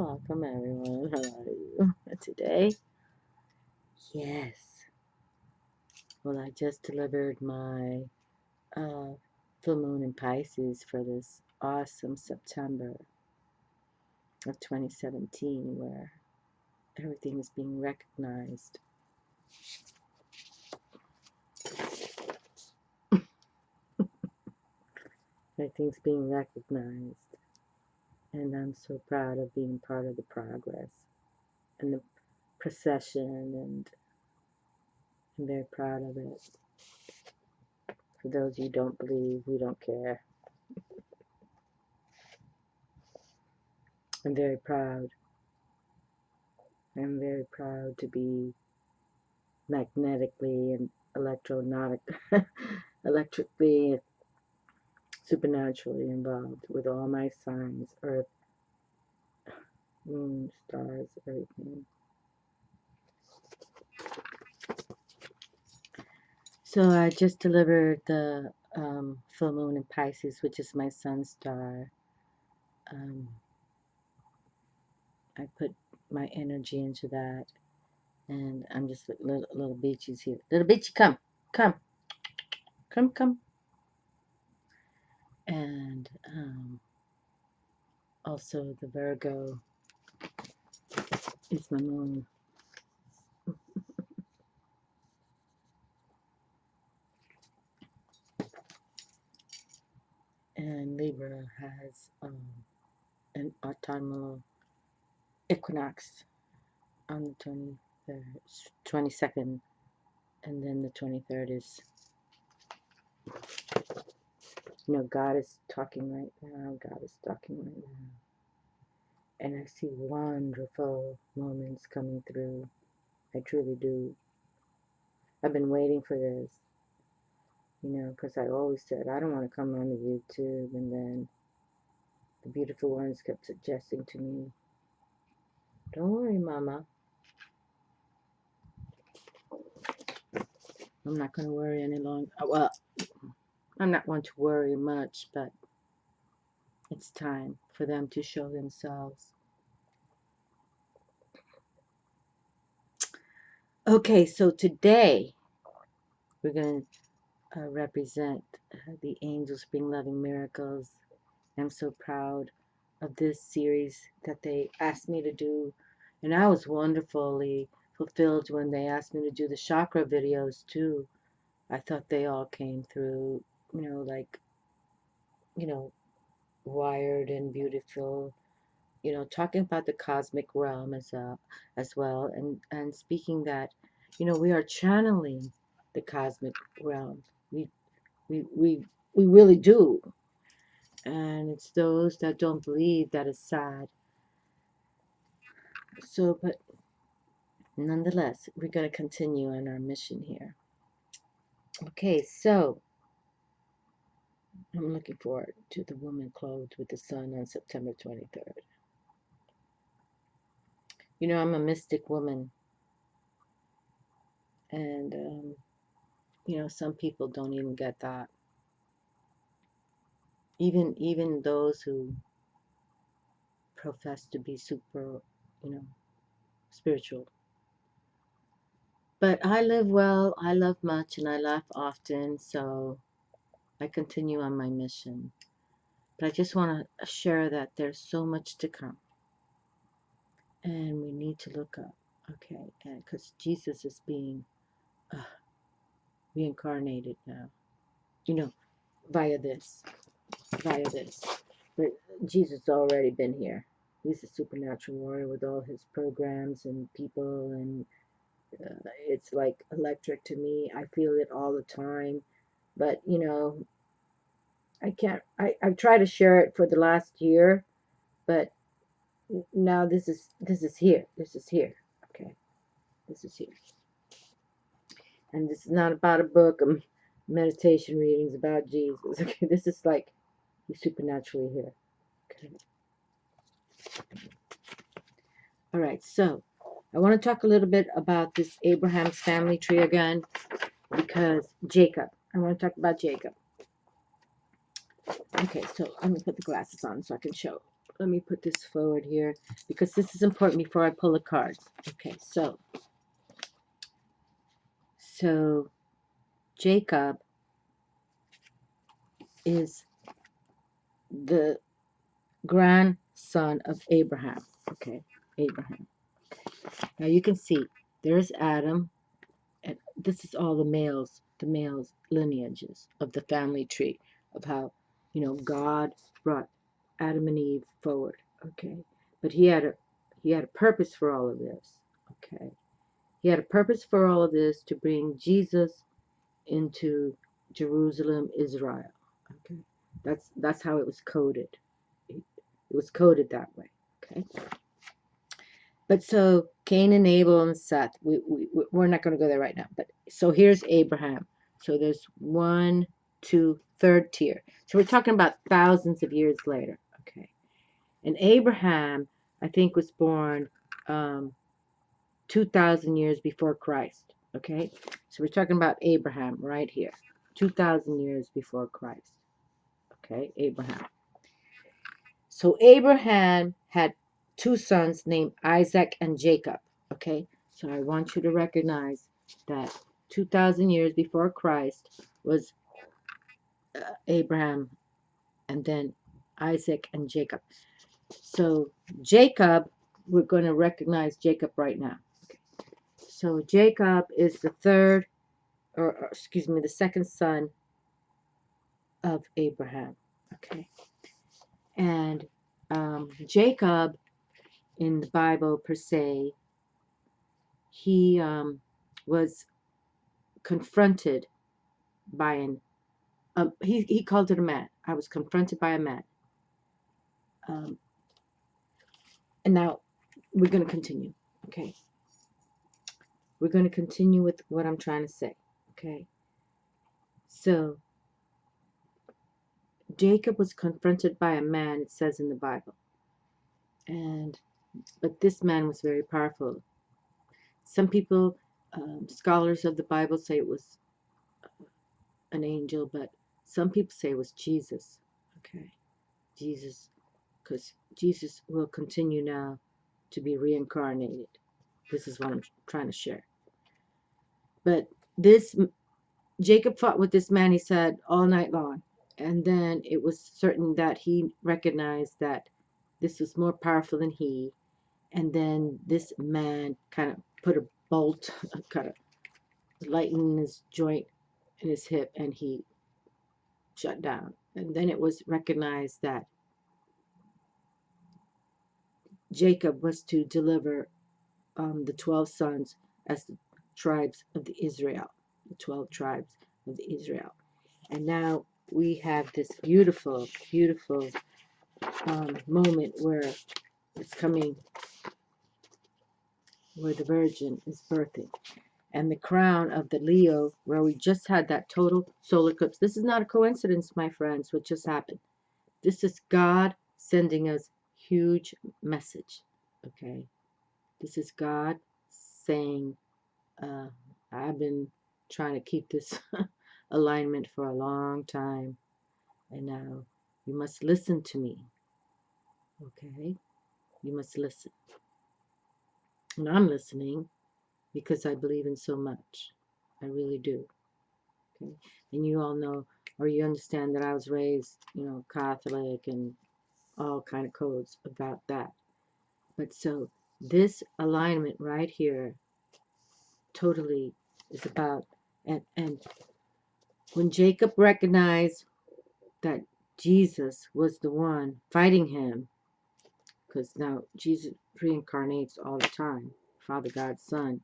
Welcome everyone. How are you today? Yes. Well, I just delivered my full moon in Pisces for this awesome September of 2017, where everything is being recognized. Everything's being recognized, and I'm so proud of being part of the progress and the procession, and I'm very proud of it. For those who don't believe, we don't care. I'm very proud. I'm very proud to be magnetically and electrically, supernaturally involved with all my signs, earth, moon, stars, everything. So I just delivered the full moon in Pisces, which is my sun star. I put my energy into that, and I'm just little beaches here. Little beachy, come. And also the Virgo is my moon. And Libra has an autumnal equinox on the 22nd, and then the 23rd is, God is talking right now. God is talking right now. And I see wonderful moments coming through. I truly do. I've been waiting for this, because I always said, I don't want to come on the YouTube, and then the beautiful ones kept suggesting to me, don't worry, Mama. I'm not going to worry any longer. Well, I'm not one to worry much, but it's time for them to show themselves. Okay, so today we're going to represent the angels bring loving miracles. I'm so proud of this series that they asked me to do, and I was wonderfully fulfilled when they asked me to do the chakra videos too. I thought they all came through, wired and beautiful, talking about the cosmic realm as well, and speaking that, we are channeling the cosmic realm. We really do. And it's those that don't believe that is sad. So, but nonetheless, we're going to continue on our mission here. Okay, so I'm looking forward to the woman clothed with the sun on September 23rd. I'm a mystic woman, and some people don't even get that. Even those who profess to be super, spiritual. But I live well, I love much, and I laugh often, so I continue on my mission. But I just want to share that there's so much to come. And we need to look up, okay? And because Jesus is being reincarnated now, via this. But Jesus already been here. He's a supernatural warrior with all his programs and people, and it's like electric to me. I feel it all the time. But, I can't, I've tried to share it for the last year, but now this is here. This is here. Okay. This is here. And this is not about a book of meditation readings about Jesus. Okay. This is like he's supernaturally here. Okay. All right. So I want to talk a little bit about this Abraham's family tree again, because Jacob. I want to talk about Jacob. Okay. So I'm going to put the glasses on so I can show. let me put this forward here because this is important before I pull the cards. Okay, so Jacob is the grandson of Abraham. Okay, Abraham. Now you can see there's Adam, and this is all the males lineages of the family tree of how, God brought Adam and Eve forward. Okay, but he had a purpose for all of this. Okay, he had a purpose for all of this to bring Jesus into Jerusalem, Israel. Okay, that's how it was coded. It was coded that way. Okay. But so Cain and Abel and Seth, we're not going to go there right now. But so here's Abraham. So there's one, two, third tier. So we're talking about thousands of years later. Okay. And Abraham, I think, was born 2,000 years before Christ. Okay. So we're talking about Abraham right here. 2,000 years before Christ. Okay. Abraham. So Abraham had two sons named Isaac and Jacob. Okay, so I want you to recognize that 2,000 years before Christ was Abraham, and then Isaac and Jacob. So Jacob, we're going to recognize Jacob right now. Okay. So Jacob is the third, or excuse me, the second son of Abraham. Okay, and Jacob in the Bible per se, he was confronted by he called it a man. I was confronted by a man. And now we're going to continue. Okay. We're going to continue with what I'm trying to say. Okay. So Jacob was confronted by a man, it says in the Bible. But this man was very powerful. Some people, scholars of the Bible, say it was an angel, but some people say it was Jesus. Okay. Jesus, because Jesus will continue now to be reincarnated. This is what I'm trying to share. But Jacob fought with this man, he said, all night long. And then it was certain that he recognized that this was more powerful than he. And then this man kind of put a bolt, kind of lightened his joint in his hip, and he shut down. And then it was recognized that Jacob was to deliver the 12 sons as the tribes of the Israel, the 12 tribes of the Israel. And now we have this beautiful, beautiful moment where it's coming, where the Virgin is birthing. And the crown of the Leo, where we just had that total solar eclipse. This is not a coincidence, my friends, what just happened. This is God sending us huge message. Okay. This is God saying, I've been trying to keep this alignment for a long time, and now you must listen to me. Okay? You must listen. And I'm listening because I believe in so much. I really do. Okay? And you all know, or you understand that I was raised, Catholic and all kind of codes about that. But so this alignment right here totally is about, and when Jacob recognized that Jesus was the one fighting him, because now Jesus reincarnates all the time, Father God's Son,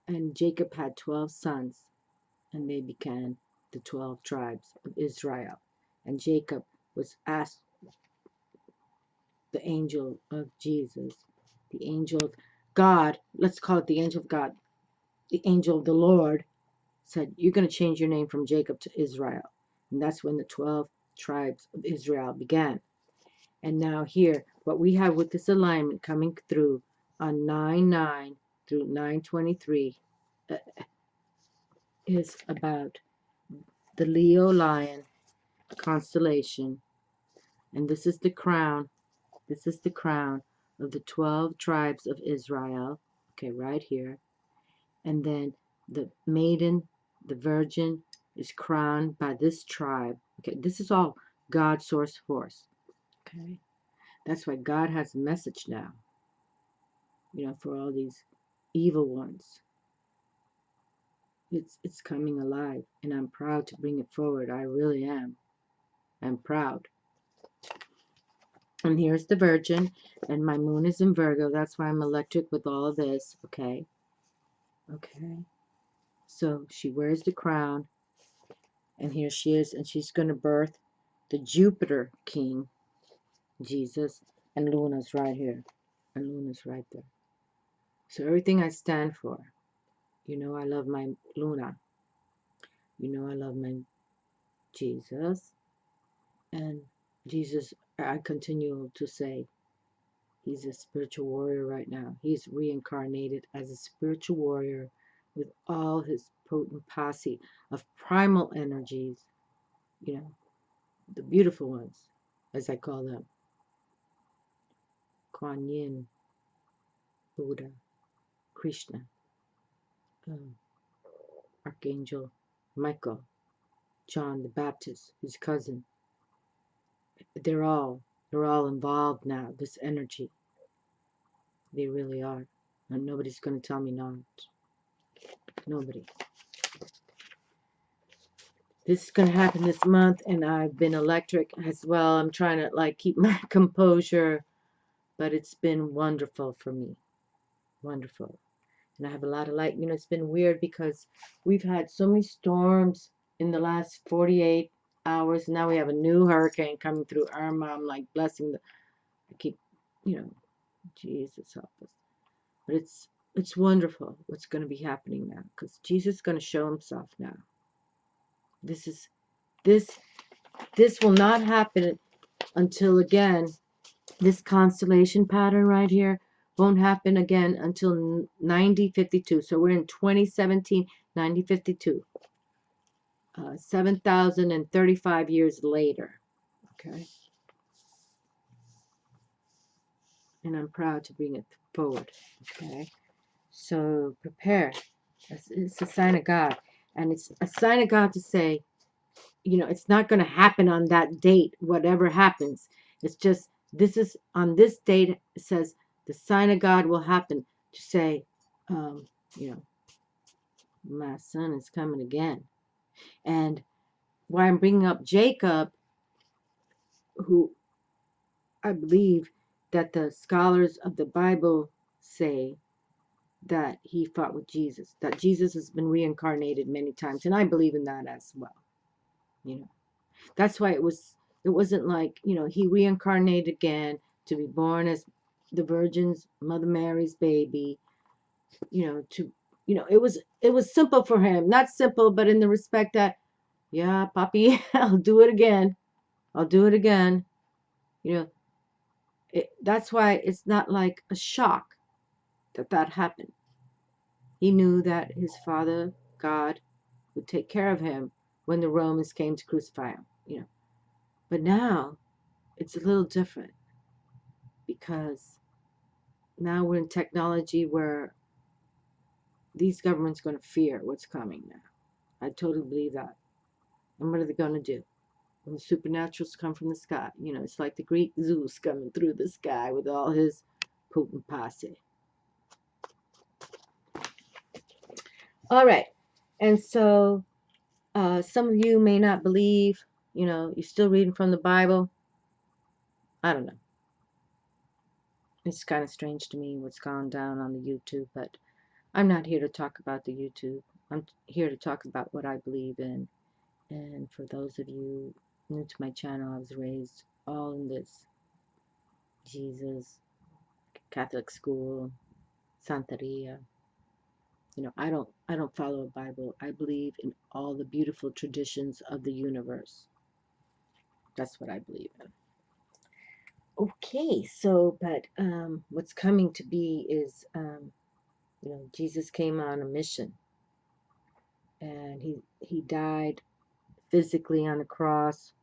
and Jacob had 12 sons, and they began the 12 tribes of Israel. And Jacob was asked, the angel of Jesus, the angel of God, let's call it the angel of God, the angel of the Lord, said, you're going to change your name from Jacob to Israel. And that's when the 12 tribes of Israel began. And now here, what we have with this alignment coming through on 9/9 through 9/23 is about the Leo lion constellation. And this is the crown. This is the crown of the 12 tribes of Israel. Okay, right here. And then the maiden, the virgin, is crowned by this tribe. Okay, this is all God's source force. Okay, that's why God has a message now, you know, for all these evil ones. It's coming alive, and I'm proud to bring it forward. I really am. I'm proud. And here's the Virgin, and my moon is in Virgo. That's why I'm electric with all of this. Okay. Okay. So she wears the crown, and here she is, and she's going to birth the Jupiter King, Jesus, and Luna's right here, and Luna's right there. So everything I stand for, you know, I love my Luna. You know, I love my Jesus, and Jesus, I continue to say, he's a spiritual warrior right now. He's reincarnated as a spiritual warrior with all his potent posse of primal energies, you know, the beautiful ones, as I call them. Kuan Yin, Buddha, Krishna, Archangel Michael, John the Baptist, his cousin. They're all involved now, this energy. They really are. And nobody's going to tell me not. Nobody. This is going to happen this month, and I've been electric as well. I'm trying to, like, keep my composure, but it's been wonderful for me. Wonderful. And I have a lot of light. You know, it's been weird because we've had so many storms in the last 48 hours. Now we have a new hurricane coming through Irma. I'm like blessing the, I keep, you know, Jesus help us. But it's wonderful what's going to be happening now, because Jesus is going to show himself now. This will not happen until, again, this constellation pattern right here won't happen again until 9052. So we're in 2017, 9052. 7,035 years later. Okay. And I'm proud to bring it forward. Okay. So prepare. It's a sign of God. And it's a sign of God to say, you know, it's not going to happen on that date, whatever happens. It's just, this is on this date, it says the sign of God will happen to say, you know, my son is coming again. And why I'm bringing up Jacob, who I believe that the scholars of the Bible say that he fought with Jesus, that Jesus has been reincarnated many times. And I believe in that as well. You know, that's why it wasn't like, you know, he reincarnated again to be born as the Virgin's, Mother Mary's baby, you know, it was simple for him. Not simple, but in the respect that, yeah, Papi, I'll do it again. I'll do it again. You know, that's why it's not like a shock that happened. He knew that his father, God, would take care of him when the Romans came to crucify him, you know. But now it's a little different, because now we're in technology where these governments are going to fear what's coming now. I totally believe that. And what are they going to do? When the supernaturals come from the sky, you know, it's like the Greek Zeus coming through the sky with all his potent posse. All right. And so some of you may not believe, you know, you're still reading from the Bible. I don't know. It's kind of strange to me what's gone down on the YouTube, but I'm not here to talk about the YouTube. I'm here to talk about what I believe in. And for those of you new to my channel, I was raised all in this. Jesus, Catholic school, Santeria. You know, I don't follow a Bible. I believe in all the beautiful traditions of the universe. That's what I believe in. Okay, so, but what's coming to be is, you know, Jesus came on a mission, and he died physically on the cross,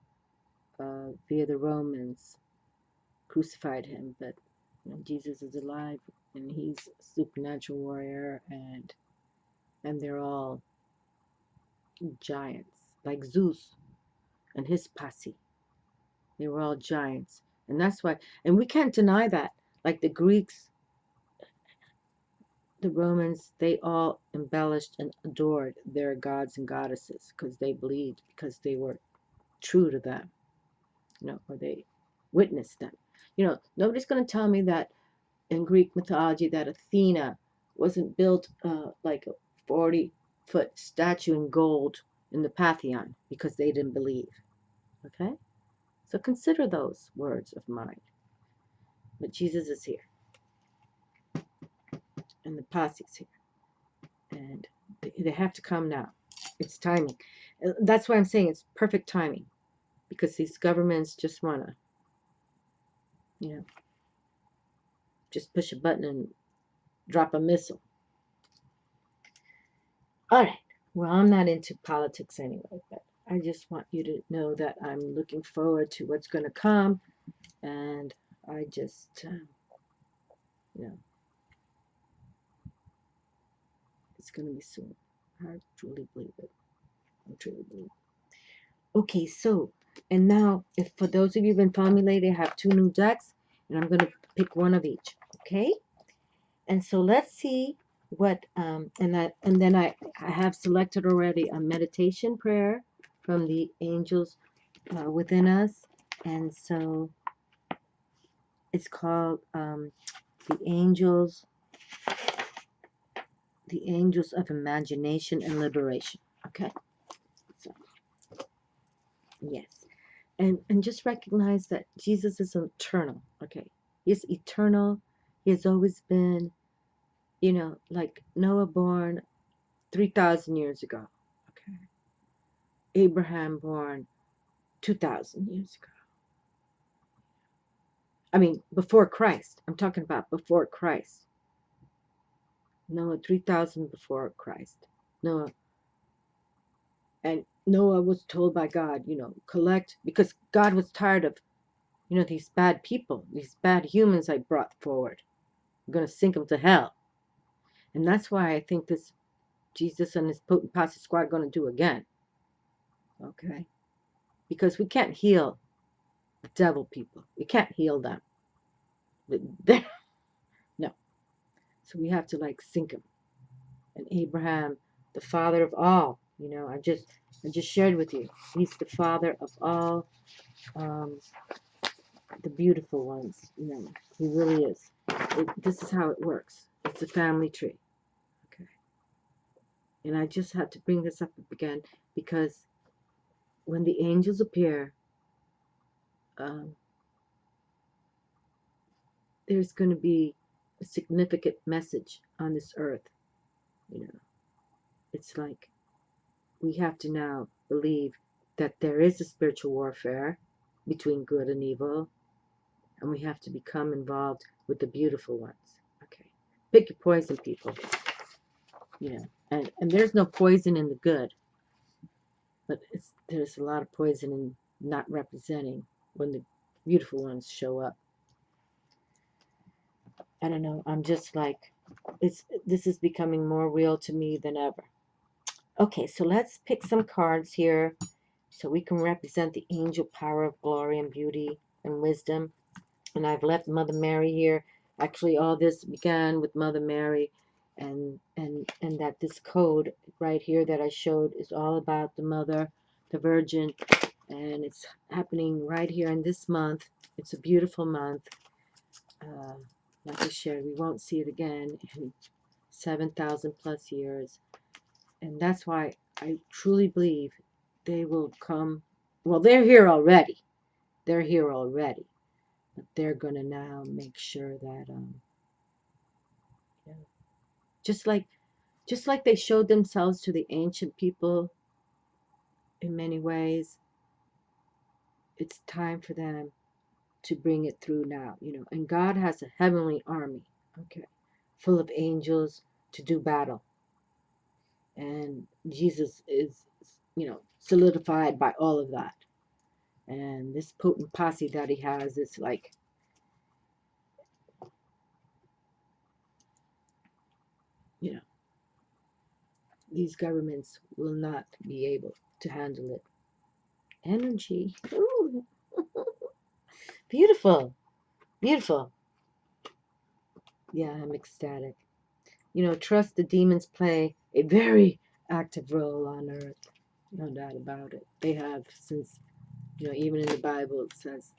via the Romans, crucified him, but you know, Jesus is alive, and he's a supernatural warrior, and they're all giants, like Zeus and his posse. They were all giants, and that's why, and we can't deny that. Like the Greeks, the Romans, they all embellished and adored their gods and goddesses because they believed, because they were true to them, you know, or they witnessed them. You know, nobody's going to tell me that in Greek mythology that Athena wasn't built like a 40-foot statue in gold in the Pantheon because they didn't believe. Okay? So consider those words of mine. But Jesus is here. And the posse's here. And they have to come now. It's timing. That's why I'm saying it's perfect timing. Because these governments just want to, you know, just push a button and drop a missile. All right. Well, I'm not into politics anyway, but I just want you to know that I'm looking forward to what's going to come. And I just, you know, it's going to be soon. I truly believe it. I truly believe it. Okay, so, and now, if for those of you who've been following me lately, I have 2 new decks, and I'm going to pick one of each. Okay? And so let's see what, and then I have selected already a meditation prayer from the angels within us. And so it's called the angels of imagination and liberation. Okay, so yes, and just recognize that Jesus is eternal. Okay, he's eternal. He has always been, you know, like Noah born 3,000 years ago. Okay, Abraham born 2,000 years ago. I mean, before Christ. I'm talking about before Christ. Noah 3,000 before Christ. Noah. And Noah was told by God, you know, collect, because God was tired of, you know, these bad people, these bad humans I brought forward. I'm going to sink them to hell. And that's why I think this Jesus and his potent posse squad are going to do again. Okay? Because we can't heal the devil people. We can't heal them. No. So we have to like sink them. And Abraham, the father of all, you know, I just shared with you. He's the father of all the beautiful ones. You know, he really is. This is how it works. It's a family tree. Okay. And I just had to bring this up again because when the angels appear, there's going to be a significant message on this earth. You know, it's like we have to now believe that there is a spiritual warfare between good and evil, and we have to become involved with the beautiful ones. Okay, pick your poison, people. You know, and there's no poison in the good, but there's a lot of poison in not representing when the beautiful ones show up. I don't know. I'm just like, this is becoming more real to me than ever. Okay, so let's pick some cards here so we can represent the angel power of glory and beauty and wisdom. And I've left Mother Mary here. Actually, all this began with Mother Mary, and that this code right here that I showed is all about the Mother, the Virgin, and it's happening right here in this month. It's a beautiful month. Like I shared, we won't see it again in 7,000 plus years. And that's why I truly believe they will come. Well, they're here already. They're here already. But they're going to now make sure that, you know, just like they showed themselves to the ancient people in many ways, it's time for them to bring it through now, you know. And God has a heavenly army, okay, full of angels to do battle. And Jesus is, you know, solidified by all of that. And this potent posse that he has is like, you know, these governments will not be able to handle it. Energy. Ooh. Beautiful. Beautiful. Yeah, I'm ecstatic. You know, trust the demons play a very active role on earth. No doubt about it. They have since, you know, even in the Bible it says,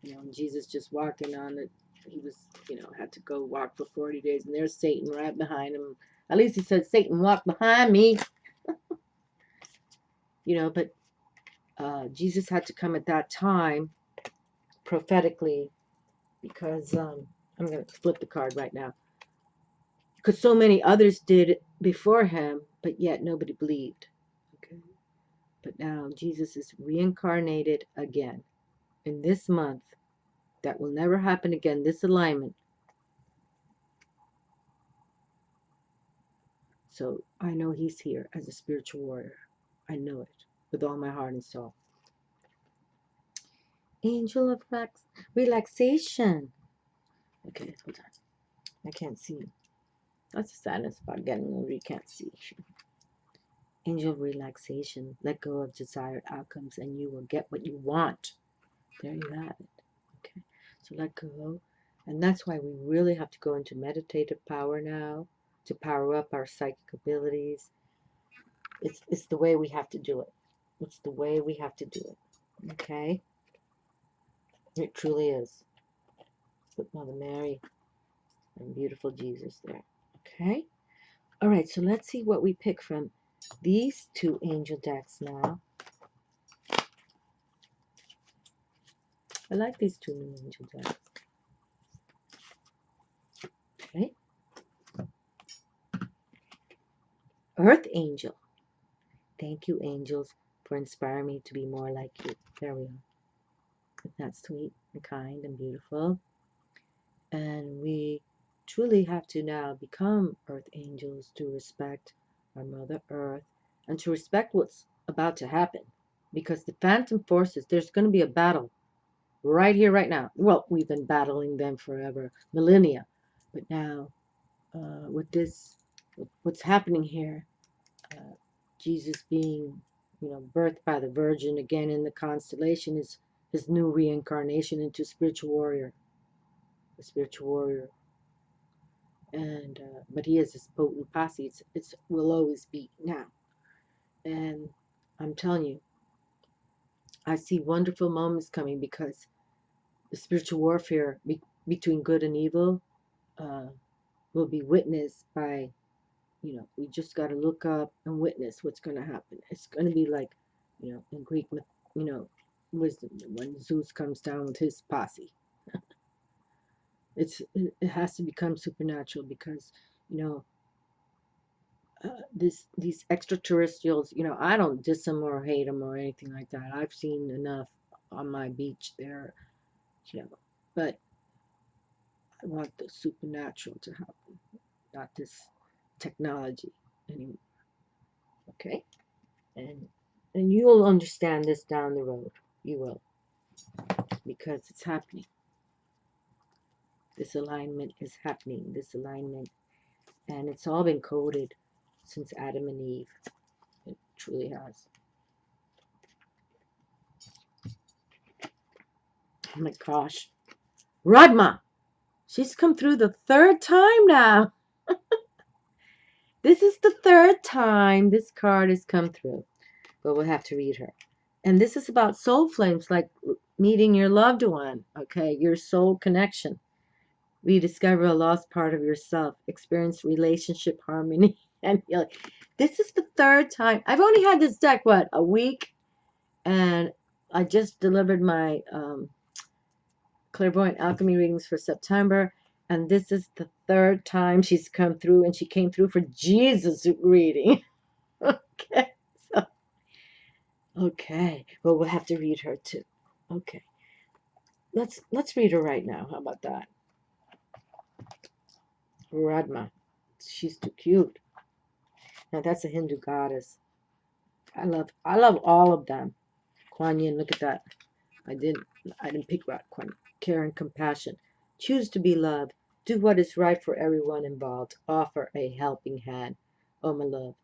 you know, Jesus just walking on it. He was, you know, had to go walk for 40 days, and there's Satan right behind him. At least he said, Satan, walk behind me. You know, but Jesus had to come at that time prophetically because I'm going to flip the card right now. Because so many others did it before him, but yet nobody believed. Okay. But now Jesus is reincarnated again in this month. That will never happen again, this alignment. So I know he's here as a spiritual warrior. I know it with all my heart and soul. Angel of relaxation. Okay, hold on. I can't see. That's the sadness about getting older. You can't see. Angel of relaxation. Let go of desired outcomes and you will get what you want. There you have it. Okay, so let go. And that's why we really have to go into meditative power now to power up our psychic abilities. It's the way we have to do it. It's the way we have to do it. Okay? It truly is. With Mother Mary and beautiful Jesus there. Okay? All right, so let's see what we pick from these two angel decks now. I like these two new angel decks. Okay? Earth Angel. Thank you, angels, for inspiring me to be more like you. There we are. Isn't that sweet and kind and beautiful? And we truly have to now become Earth Angels to respect our Mother Earth and to respect what's about to happen. Because the phantom forces, there's going to be a battle right here, right now. Well, we've been battling them forever, millennia. But now, with this, what's happening here, Jesus being, you know, birthed by the Virgin again in the constellation is his new reincarnation into spiritual warrior, a spiritual warrior. And but he has this potent posse. It's will always be now. And I'm telling you, I see wonderful moments coming because the spiritual warfare between good and evil uh, will be witnessed by, you know, we just got to look up and witness what's going to happen. It's going to be like, you know, in Greek, you know, wisdom when Zeus comes down with his posse. It has to become supernatural because, you know, these extraterrestrials, you know, I don't diss them or hate them or anything like that. I've seen enough on my beach there, you know, but I want the supernatural to happen, not this technology anymore. Okay, and you'll understand this down the road. You will, because it's happening. This alignment is happening. This alignment, and it's all been coded since Adam and Eve. It truly has. Oh my gosh. Radma! She's come through the third time now. This is the third time this card has come through. But we'll have to read her. And this is about soul flames, like meeting your loved one, okay? Your soul connection. Rediscover a lost part of yourself. Experience relationship harmony and healing. This is the third time. I've only had this deck, what, a week? And I just delivered my clairvoyant alchemy readings for September, and this is the third time she's come through, and she came through for Jesus reading. Okay, so okay, well, we'll have to read her too. Okay, let's read her right now. How about that? Radma, she's too cute. Now that's a Hindu goddess. I love all of them. Kuan Yin, look at that. I didn't pick right. Care and compassion. Choose to be love. Do what is right for everyone involved. Offer a helping hand. Oh, my love.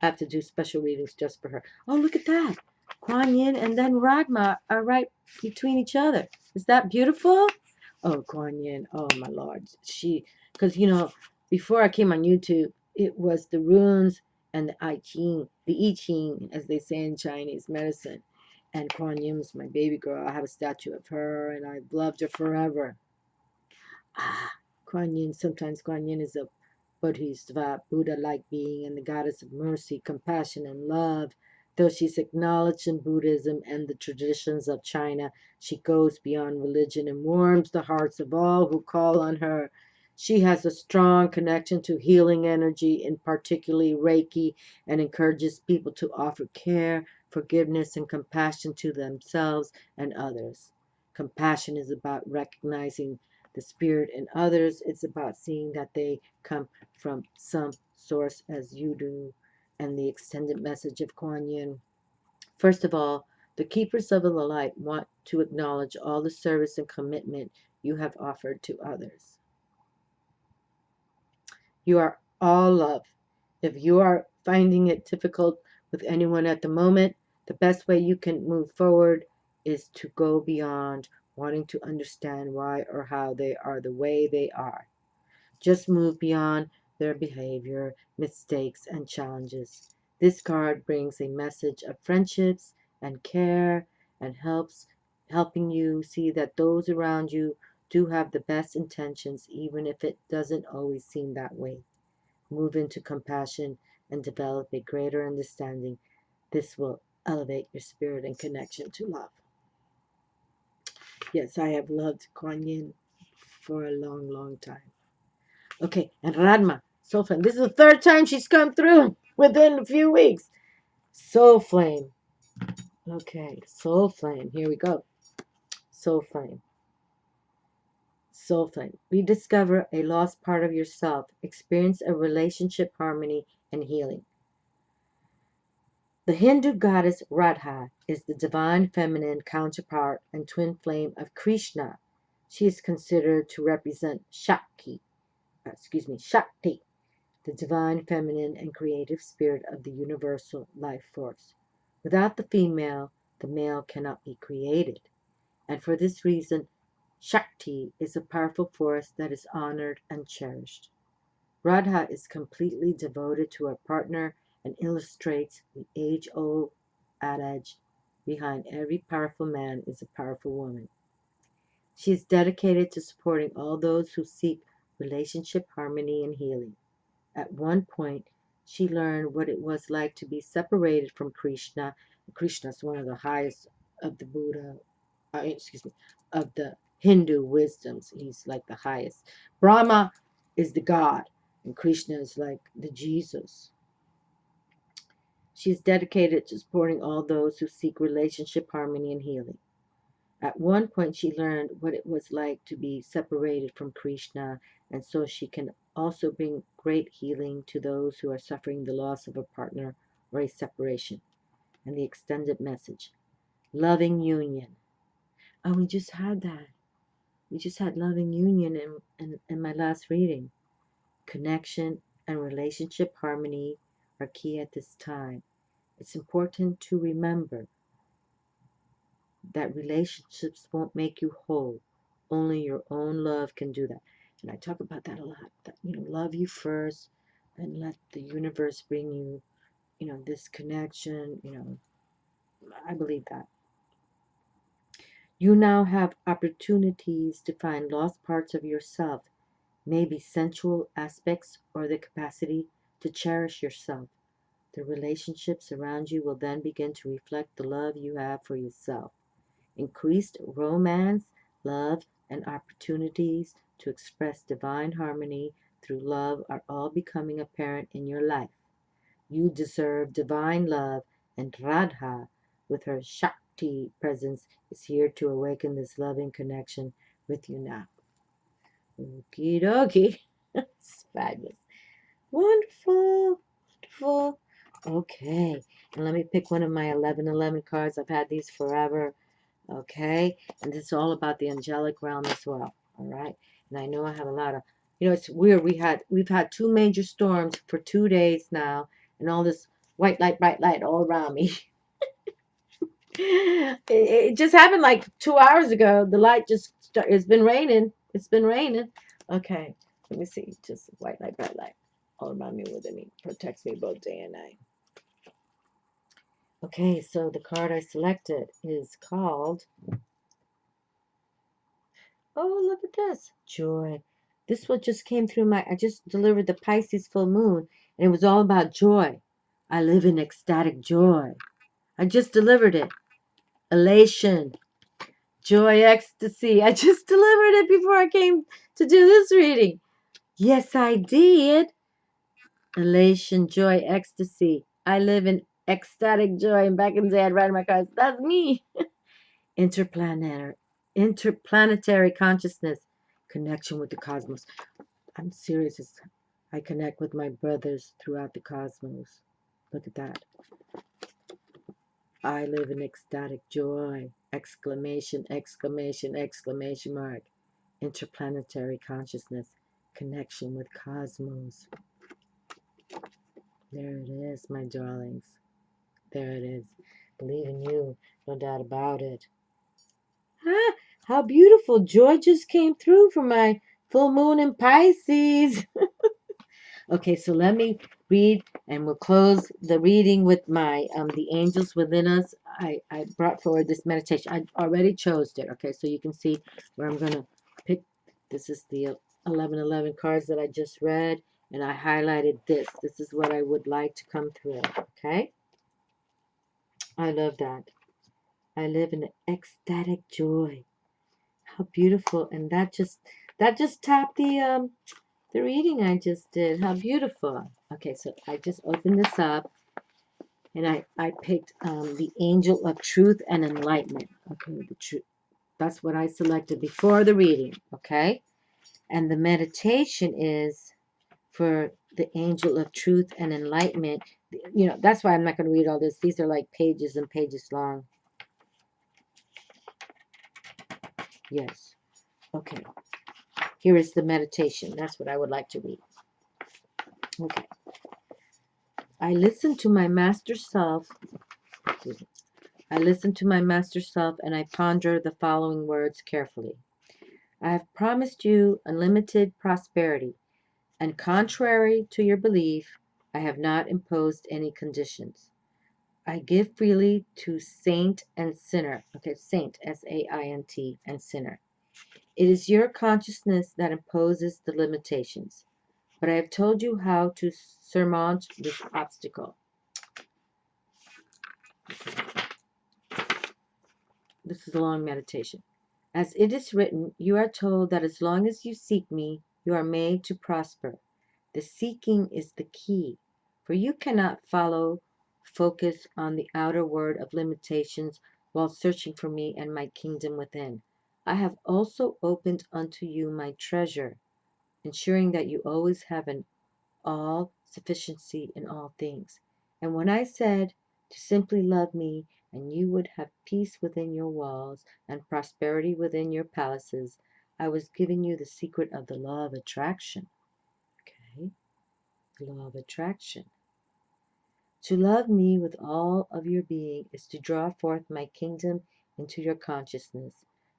I have to do special readings just for her. Oh, look at that. Kuan Yin and then Radma are right between each other. Is that beautiful? Oh, Kuan Yin. Oh, my Lord. Because, before I came on YouTube, it was the runes and the I Ching, the I Ching, as they say in Chinese medicine. And Kuan Yin was my baby girl. I have a statue of her, and I've loved her forever. Kuan Yin, sometimes Kuan Yin is a Bodhisattva, Buddha-like being, and the goddess of mercy, compassion, and love. Though she's acknowledged in Buddhism and the traditions of China, she goes beyond religion and warms the hearts of all who call on her. She has a strong connection to healing energy, in particularly Reiki, and encourages people to offer care, forgiveness, and compassion to themselves and others. Compassion is about recognizing the spirit in others. It's about seeing that they come from some source as you do. And the extended message of Kuan Yin. First of all, the keepers of the light want to acknowledge all the service and commitment you have offered to others. You are all love. If you are finding it difficult with anyone at the moment, the best way you can move forward is to go beyond wanting to understand why or how they are the way they are. Just move beyond their behavior, mistakes, and challenges. This card brings a message of friendships and care and helping you see that those around you do have the best intentions, even if it doesn't always seem that way. Move into compassion and develop a greater understanding. This will elevate your spirit and connection to love. Yes, I have loved Kuan Yin for a long, long time. Okay, and Radma, Soul Flame. This is the third time she's come through within a few weeks. Soul Flame. Okay, Soul Flame. Here we go. Soul Flame. Soul Flame. Rediscover a lost part of yourself. Experience a relationship harmony and healing. The Hindu goddess Radha is the divine feminine counterpart and twin flame of Krishna. She is considered to represent Shakti, the divine feminine and creative spirit of the universal life force. Without the female, the male cannot be created. And for this reason, Shakti is a powerful force that is honored and cherished. Radha is completely devoted to her partner and illustrates the age-old adage, behind every powerful man is a powerful woman. She is dedicated to supporting all those who seek relationship harmony and healing. At one point, she learned what it was like to be separated from Krishna. Krishna is one of the highest of the of the Hindu wisdoms. He's like the highest. Brahma is the God, and Krishna is like the Jesus. She is dedicated to supporting all those who seek relationship harmony and healing. At one point, she learned what it was like to be separated from Krishna, and so she can also bring great healing to those who are suffering the loss of a partner or a separation. And the extended message, loving union. Oh, we just had that. We just had loving union in my last reading. Connection and relationship harmony are key at this time. It's important to remember that relationships won't make you whole. Only your own love can do that. And I talk about that a lot. That, love you first and let the universe bring you, this connection. I believe that. You now have opportunities to find lost parts of yourself, maybe sensual aspects or the capacity to cherish yourself. The relationships around you will then begin to reflect the love you have for yourself. Increased romance, love, and opportunities to express divine harmony through love are all becoming apparent in your life. You deserve divine love, and Radha, with her Shakti presence, is here to awaken this loving connection with you now. Okie dokie. It's fabulous. Wonderful. Wonderful. Okay. And let me pick one of my 1111 cards. I've had these forever. Okay, and this is all about the angelic realm as well. All right, and I know I have a lot of, it's weird. We've had two major storms for 2 days now, and all this white light, bright light all around me. It just happened like 2 hours ago. The light it's been raining. It's been raining. Okay, let me see. Just white light, bright light all around me within me. Protects me both day and night. Okay, so the card I selected is called, oh, look at this. Joy. This one just came through I just delivered the Pisces full moon, and it was all about joy. I live in ecstatic joy. I just delivered it. Elation. Joy, ecstasy. I just delivered it before I came to do this reading. Yes, I did. Elation, joy, ecstasy. I live in ecstatic joy. And back in the day, I'd write in my cards, that's me. Interplanetary consciousness. Connection with the cosmos. I'm serious. I connect with my brothers throughout the cosmos. Look at that. I live in ecstatic joy. Exclamation, exclamation, exclamation mark. Interplanetary consciousness. Connection with cosmos. There it is, my darlings. There it is. Believe in you. No doubt about it. Ah, how beautiful. Joy just came through for my full moon in Pisces. Okay, so let me read, and we'll close the reading with my the angels within us. I brought forward this meditation. I already chose it. Okay, so you can see where I'm gonna pick. This is the 1111 cards that I just read, and I highlighted this. This is what I would like to come through. Okay, I love that. I live in ecstatic joy. How beautiful! And that just tapped the reading I just did. How beautiful. Okay, so I just opened this up, and I picked the angel of truth and enlightenment. Okay, the truth. That's what I selected before the reading. Okay, and the meditation is for the angel of truth and enlightenment. That's why I'm not going to read all this. These are like pages and pages long. Yes. Okay. Here is the meditation. That's what I would like to read. Okay. I listen to my master self. I listen to my master self, and I ponder the following words carefully. I have promised you unlimited prosperity, and contrary to your belief, I have not imposed any conditions. I give freely to saint and sinner. Okay, saint, S-A-I-N-T, and sinner. It is your consciousness that imposes the limitations, but I have told you how to surmount this obstacle. This is a long meditation. As it is written, you are told that as long as you seek me, you are made to prosper. The seeking is the key, for you cannot focus on the outer world of limitations while searching for me and my kingdom within. I have also opened unto you my treasure, ensuring that you always have an all sufficiency in all things. And when I said to simply love me, and you would have peace within your walls and prosperity within your palaces, I was giving you the secret of the law of attraction. Okay, law of attraction. To love me with all of your being is to draw forth my kingdom into your consciousness,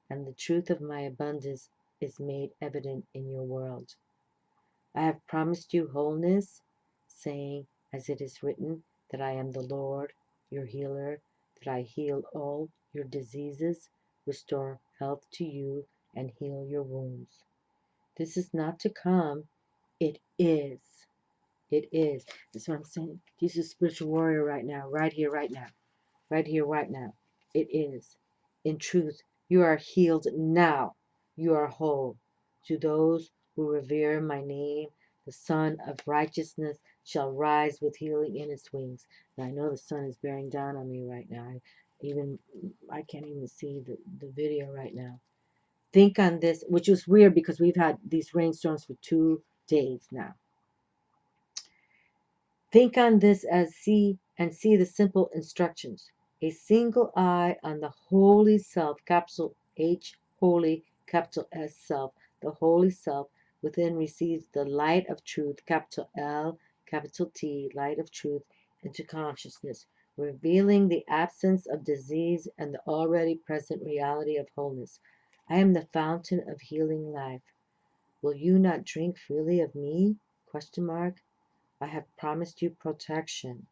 and the truth of my abundance is made evident in your world. I have promised you wholeness, saying, as it is written, that I am the Lord, your healer, that I heal all your diseases, restore health to you, and heal your wounds. This is not to come, it is. It is. That's what I'm saying. Jesus is a spiritual warrior right now, right here, right now. Right here, right now. It is. In truth, you are healed now. You are whole. To those who revere my name, the Sun of Righteousness shall rise with healing in its wings. Now, I know the sun is bearing down on me right now. I can't even see the video right now. Think on this, which is weird because we've had these rainstorms for 2 days now. Think on this as see the simple instructions. a single eye on the holy self, capital H, holy, capital S self. The holy self within receives the light of truth, capital L, capital T, light of truth, into consciousness, revealing the absence of disease and the already present reality of wholeness. I am the fountain of healing life. Will you not drink freely of me? Question mark. I have promised you protection.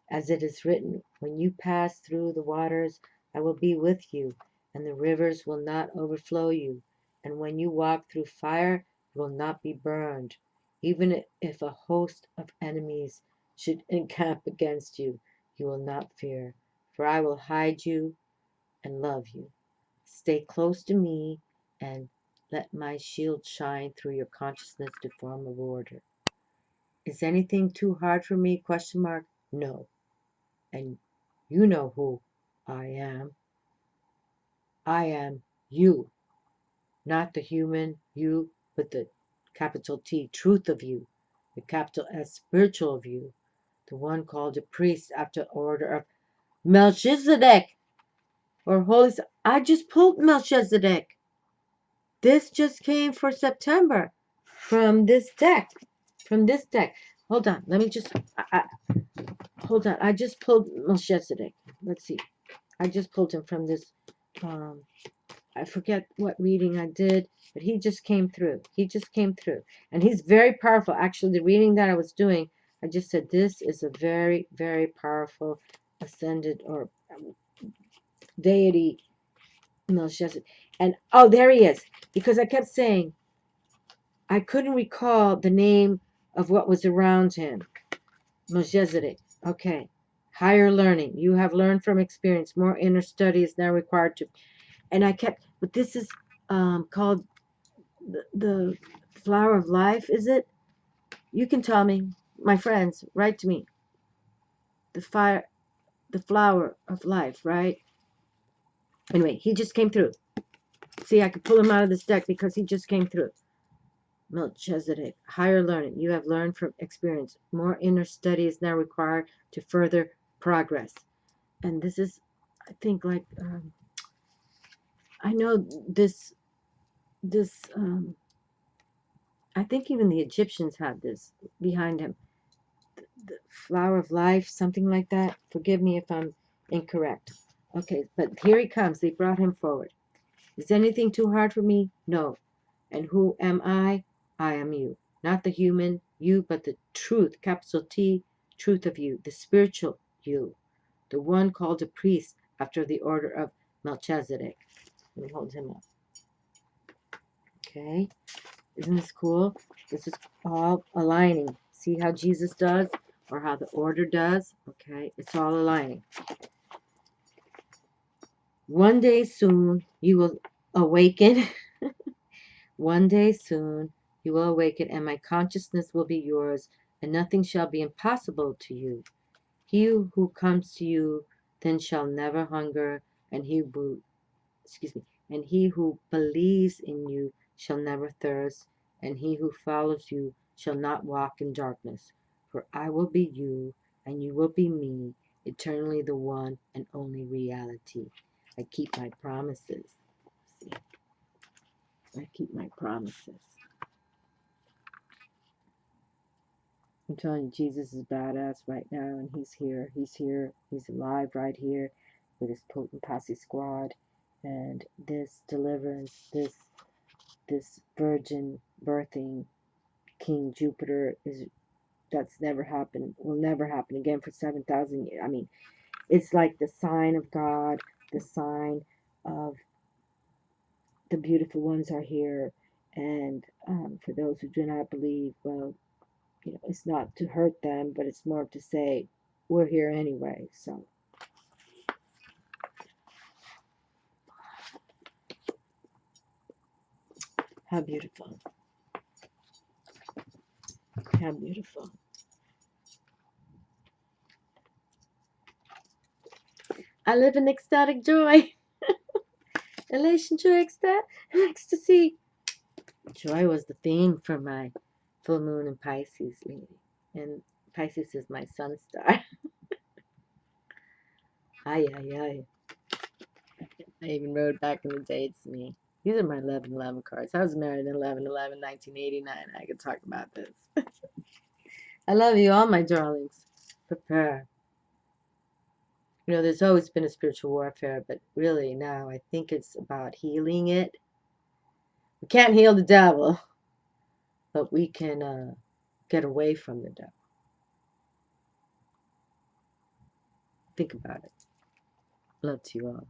As it is written, when you pass through the waters, I will be with you, and the rivers will not overflow you. And when you walk through fire, you will not be burned. Even if a host of enemies should encamp against you, you will not fear, for I will hide you and love you. Stay close to me and let my shield shine through your consciousness to form a order. Is anything too hard for me? Question mark. No. And you know who I am. I am you, not the human you, but the capital T truth of you, the capital S spiritual of you, the one called a priest after order of Melchizedek or Holy. I just pulled Melchizedek. This just came for September from this deck. From this deck. Hold on. Let me just. Hold on. I just pulled Melchizedek. Let's see. I just pulled him from this. I forget what reading I did, but he just came through. He just came through. And he's very powerful. Actually, the reading that I was doing, I just said this is a very, very powerful ascended or deity Melchizedek. And oh, there he is. Because I kept saying, I couldn't recall the name of what was around him. Melchizedek. Okay. Higher learning. You have learned from experience. More inner study is now required to. And I kept, but this is called the flower of life, is it? You can tell me. My friends, write to me. The flower of life, right? Anyway, he just came through. See, I could pull him out of this deck because he just came through. Melchizedek, higher learning. You have learned from experience. More inner study is now required to further progress. And this is, I think, like, I know this, I think even the Egyptians had this behind him. The flower of life, something like that. Forgive me if I'm incorrect. Okay, but here he comes. They brought him forward. Is anything too hard for me? No. And who am I? I am you. Not the human you, but the truth, capital T, truth of you, the spiritual you, the one called a priest after the order of Melchizedek. Let me hold him up. Okay. Isn't this cool? This is all aligning. See how Jesus does or how the order does? Okay. It's all aligning. One day soon you will awaken. One day soon you will awaken, and my consciousness will be yours, and nothing shall be impossible to you. He who comes to you then shall never hunger, and he who believes in you shall never thirst, and he who follows you shall not walk in darkness. For I will be you, and you will be me, eternally the one and only reality. I keep my promises. See, I keep my promises. I'm telling you, Jesus is badass right now, and he's here. He's here. He's alive right here with his potent posse squad. And this deliverance, this virgin birthing King Jupiter that's never happened, will never happen again for 7,000 years. I mean, it's like the sign of God, the sign of the beautiful ones are here. And for those who do not believe, well, it's not to hurt them, but it's more to say, we're here anyway. So, how beautiful. How beautiful. I live in ecstatic joy. Elation, joy, ecstasy. Joy was the theme for my full moon in Pisces, lady. And Pisces is my sun star. Ay, ay, ay. I even wrote back in the day, it's me. These are my 11/11 cards. I was married in 11/11, 1989. I could talk about this. I love you all, my darlings. Prepare. You know, there's always been a spiritual warfare, but really now I think it's about healing it. We can't heal the devil, but we can get away from the devil. Think about it. Love to you all.